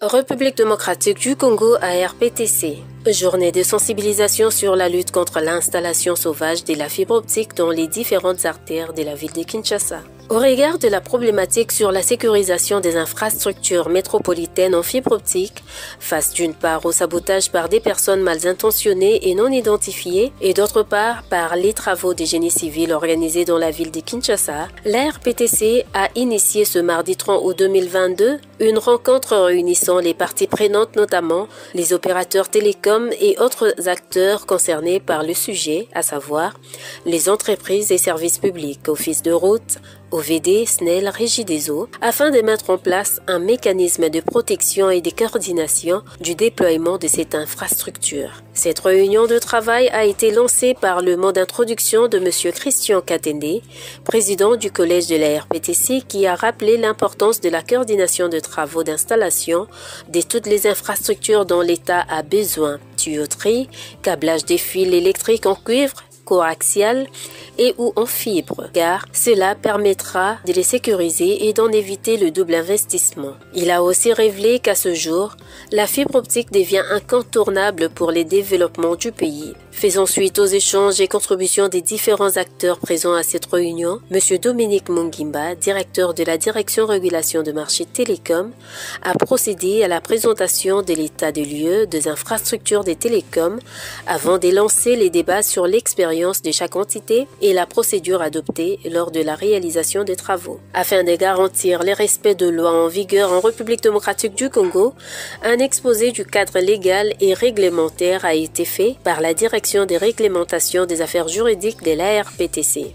République démocratique du Congo ARPTC. Journée de sensibilisation sur la lutte contre l'installation sauvage de la fibre optique dans les différentes artères de la ville de Kinshasa. Au regard de la problématique sur la sécurisation des infrastructures métropolitaines en fibre optique, face d'une part au sabotage par des personnes mal intentionnées et non identifiées, et d'autre part par les travaux des génies civils organisés dans la ville de Kinshasa, l'ARPTC a initié ce mardi 30 août 2022 une rencontre réunissant les parties prenantes, notamment les opérateurs télécoms et autres acteurs concernés par le sujet, à savoir les entreprises et services publics, offices de route, OVD, SNEL, Régie des eaux, afin de mettre en place un mécanisme de protection et de coordination du déploiement de cette infrastructure. Cette réunion de travail a été lancée par le mot d'introduction de M. Christian Katende, président du collège de la RPTC, qui a rappelé l'importance de la coordination de travaux d'installation de toutes les infrastructures dont l'État a besoin, tuyauterie, câblage des fils électriques en cuivre, coaxial et ou en fibre, car cela permettra de les sécuriser et d'en éviter le double investissement. Il a aussi révélé qu'à ce jour, la fibre optique devient incontournable pour les développements du pays. Faisant suite aux échanges et contributions des différents acteurs présents à cette réunion, M. Dominique Mungimba, directeur de la Direction Régulation de marché télécom, a procédé à la présentation de l'état des lieux des infrastructures des télécoms avant de lancer les débats sur l'expérience de chaque entité et la procédure adoptée lors de la réalisation des travaux. Afin de garantir le respect de lois en vigueur en République démocratique du Congo, un exposé du cadre légal et réglementaire a été fait par la Direction des réglementations des affaires juridiques de l'ARPTC.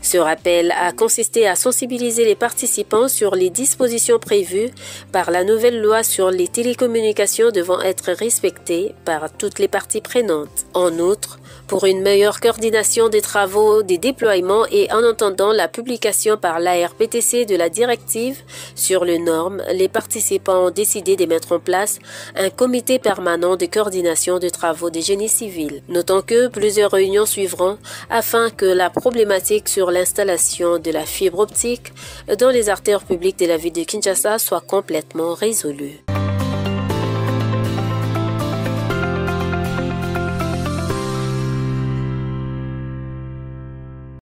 Ce rappel a consisté à sensibiliser les participants sur les dispositions prévues par la nouvelle loi sur les télécommunications devant être respectées par toutes les parties prenantes. En outre, pour une meilleure coordination des travaux, des déploiements et en attendant la publication par l'ARPTC de la directive sur les normes, les participants ont décidé de mettre en place un comité permanent de coordination des travaux des génies civils. Notons que plusieurs réunions suivront afin que la problématique sur l'installation de la fibre optique dans les artères publiques de la ville de Kinshasa soit complètement résolue.